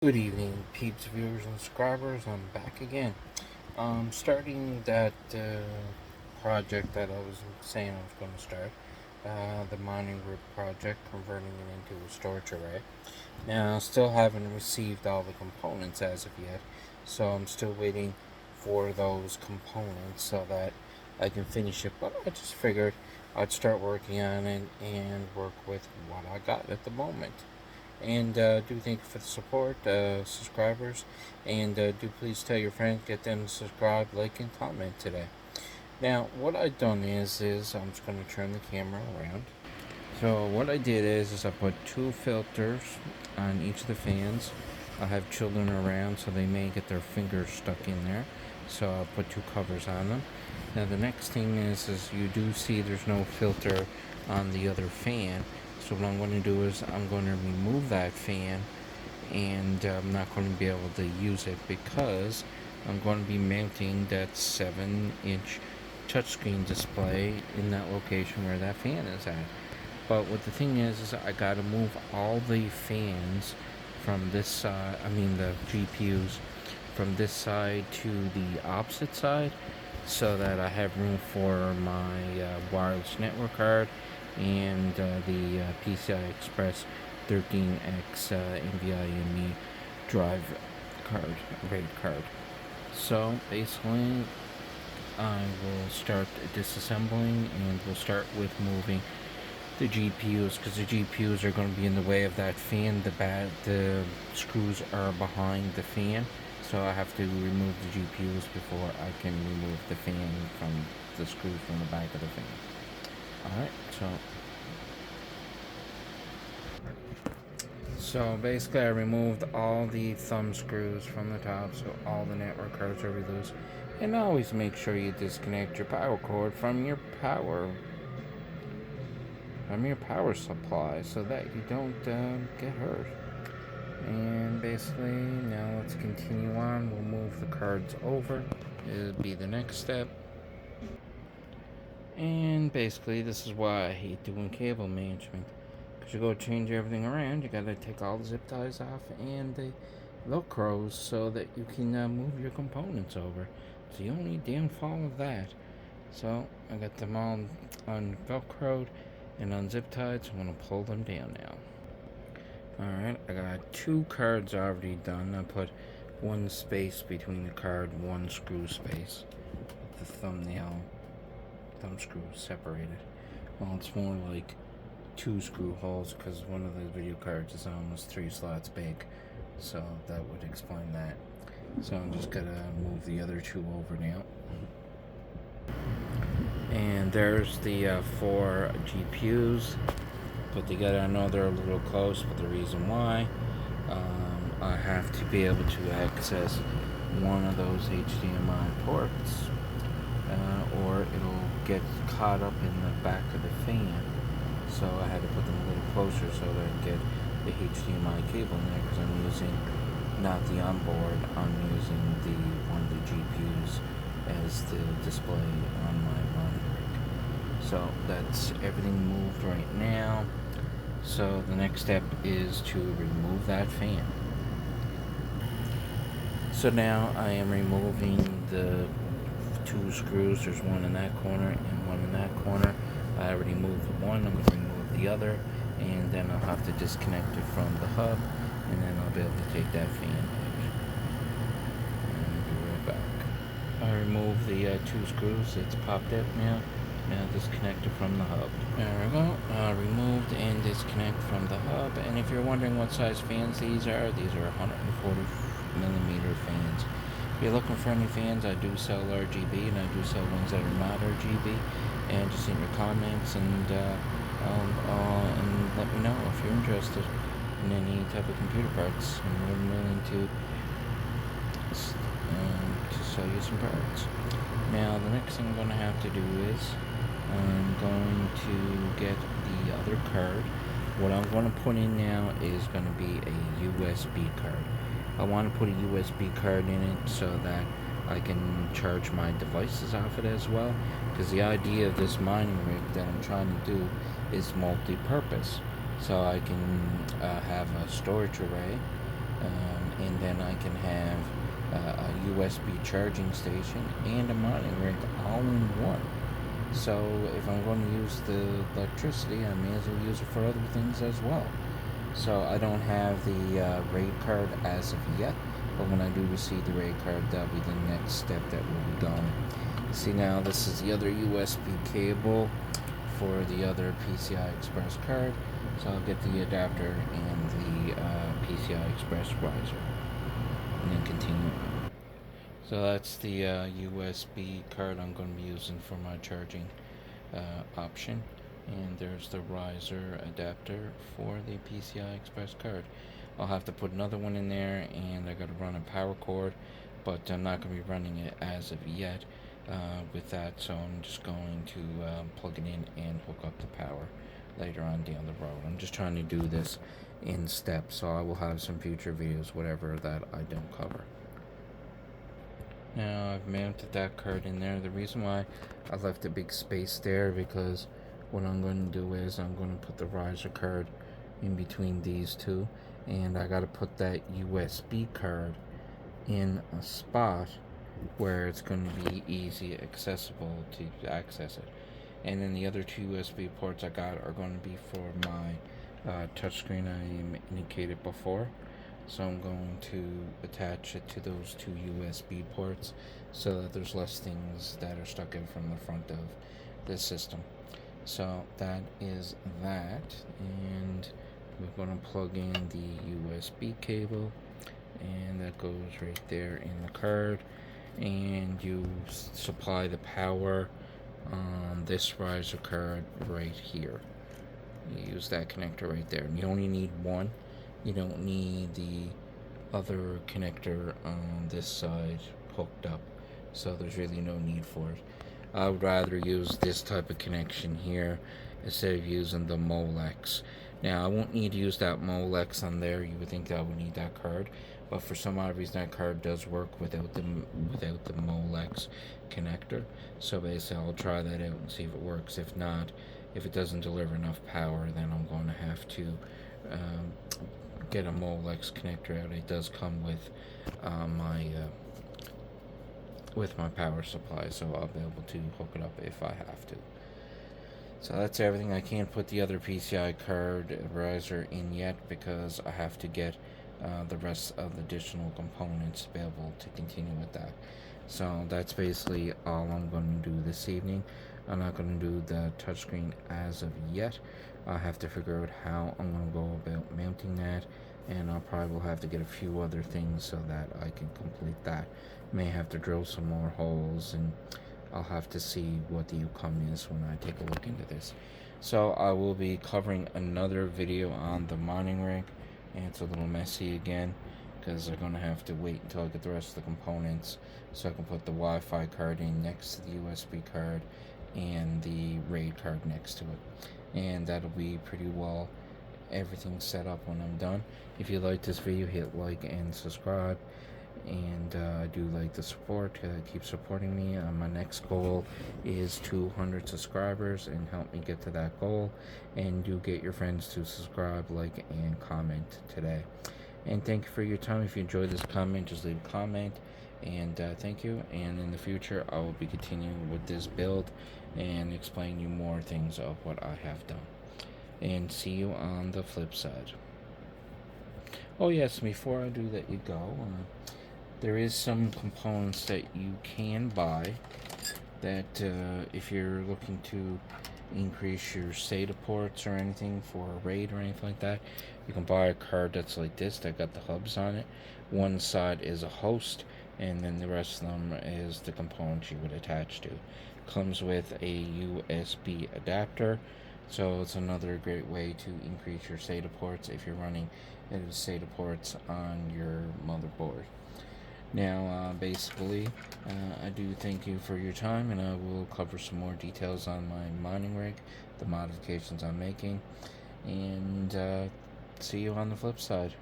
Good evening, peeps, viewers, and subscribers. I'm back again. Starting that project that I was saying I was going to start, the mining group project, converting it into a storage array. Now, still haven't received all the components as of yet, so I'm still waiting for those components so that I can finish it. But I just figured I'd start working on it and work with what I got at the moment. And do thank you for the support, subscribers. And do please tell your friends, get them to subscribe, like, and comment today. Now, what I've done is I'm just going to turn the camera around. So what I did is I put two filters on each of the fans. I have children around, so they may get their fingers stuck in there. So I'll put two covers on them. Now the next thing is you do see there's no filter on the other fan. So what I'm going to do is I'm going to remove that fan, and I'm not going to be able to use it because I'm going to be mounting that 7-inch touchscreen display in that location where that fan is at. But what the thing is I got to move all the fans from this side, the GPUs from this side to the opposite side, so that I have room for my wireless network card and the PCI Express 13X NVMe drive card, RAID card. So basically, I will start disassembling, and we'll start with moving the GPUs, because the GPUs are going to be in the way of that fan. The screws are behind the fan, so I have to remove the GPUs before I can remove the fan from the screws from the back of the fan. Alright, so basically I removed all the thumb screws from the top, so all the network cards are loose. And always make sure you disconnect your power cord from your power supply so that you don't get hurt. And basically, now let's continue on. We'll move the cards over. It'll be the next step. And basically, this is why I hate doing cable management. Because you go change everything around, you gotta take all the zip ties off and the velcros so that you can move your components over. It's the only downfall of that. So, I got them all velcroed and unzip tied, so I'm going to pull them down now. Alright, I got two cards already done. I put one space between the card, one screw space. The thumb screw separated. Well, it's more like two screw holes because one of the video cards is almost 3 slots big. So that would explain that. So I'm just going to move the other two over now. And there's the 4 GPUs put together. I know they're a little close, but the reason why, I have to be able to access one of those HDMI ports, or it'll get caught up in the back of the fan. So I had to put them a little closer so that I can get the HDMI cable in there, because I'm using not the onboard, I'm using one of the GPUs as the display on my monitor. So that's everything moved right now. So the next step is to remove that fan. So now I am removing the 2 screws. There's one in that corner and one in that corner. I already moved one, I'm going to remove the other, and then I'll have to disconnect it from the hub, and then I'll be able to take that fan out. And I'll be right back. I removed the 2 screws. It's popped out now. Now disconnect it from the hub. There we go. Removed and disconnect from the hub. And if you're wondering what size fans these are 140 millimeter fans. If you're looking for any fans, I do sell RGB, and I do sell ones that are not RGB. And just in your comments and let me know if you're interested in any type of computer parts. I'm more than willing to sell you some parts. Now the next thing I'm going to have to do is I'm going to get the other card. What I'm going to put in now is going to be a USB card. I want to put a USB card in it so that I can charge my devices off it as well, because the idea of this mining rig that I'm trying to do is multi-purpose. So I can have a storage array and then I can have a USB charging station and a mounting rig all in one. So if I'm going to use the electricity, I may as well use it for other things as well. So I don't have the RAID card as of yet, but when I do receive the RAID card, that'll be the next step that will be going. See, now this is the other USB cable for the other PCI Express card, so I'll get the adapter and the PCI Express riser, and then continue. So that's the USB card I'm going to be using for my charging option. And there's the riser adapter for the PCI Express card. I'll have to put another one in there, and I gotta run a power cord, but I'm not gonna be running it as of yet with that, so I'm just going to plug it in and hook up the power later on down the road. I'm just trying to do this in steps, so I will have some future videos, whatever that I don't cover. Now I've mounted that card in there. The reason why I left a big space there, because what I'm going to do is I'm going to put the riser card in between these two, and I got to put that USB card in a spot where it's going to be easy accessible to access it. And then the other two USB ports I got are going to be for my touchscreen I indicated before. So I'm going to attach it to those two USB ports so that there's less things that are stuck in from the front of the system. So that is that, and we're going to plug in the USB cable, and that goes right there in the card, and you supply the power on this riser card right here. You use that connector right there, and you only need one. You don't need the other connector on this side hooked up, so there's really no need for it. I would rather use this type of connection here instead of using the Molex. Now I won't need to use that Molex on there. You would think that I would need that card, but for some odd reason that card does work without the Molex connector. So basically I'll try that out and see if it works. If not, if it doesn't deliver enough power, then I'm going to have to get a Molex connector out. It does come with my power supply, so I'll be able to hook it up if I have to. So that's everything. I can't put the other PCI card riser in yet because I have to get the rest of the additional components to be able to continue with that. So that's basically all I'm going to do this evening. I'm not going to do the touchscreen as of yet. I have to figure out how I'm going to go about mounting that, and I'll probably will have to get a few other things so that I can complete that. May have to drill some more holes, and I'll have to see what the outcome is when I take a look into this. So I will be covering another video on the mounting rig, and it's a little messy again because they're going to have to wait until I get the rest of the components so I can put the Wi-Fi card in next to the USB card and the RAID card next to it, and that'll be pretty well everything set up when I'm done. If you like this video, hit like and subscribe, and I do like the support. Keep supporting me. My next goal is 200 subscribers, and help me get to that goal, and do get your friends to subscribe, like, and comment today. And thank you for your time. If you enjoyed this comment, just leave a comment, and thank you. And in the future I will be continuing with this build and explain you more things of what I have done. And see you on the flip side. Oh yes, before I do let you go, there is some components that you can buy that if you're looking to increase your SATA ports or anything for a RAID or anything like that, you can buy a card that's like this that got the hubs on it. One side is a host, and then the rest of them is the components you would attach to. Comes with a USB adapter, so it's another great way to increase your SATA ports if you're running SATA ports on your motherboard. Now, basically, I do thank you for your time, and I will cover some more details on my mining rig, the modifications I'm making, and see you on the flip side.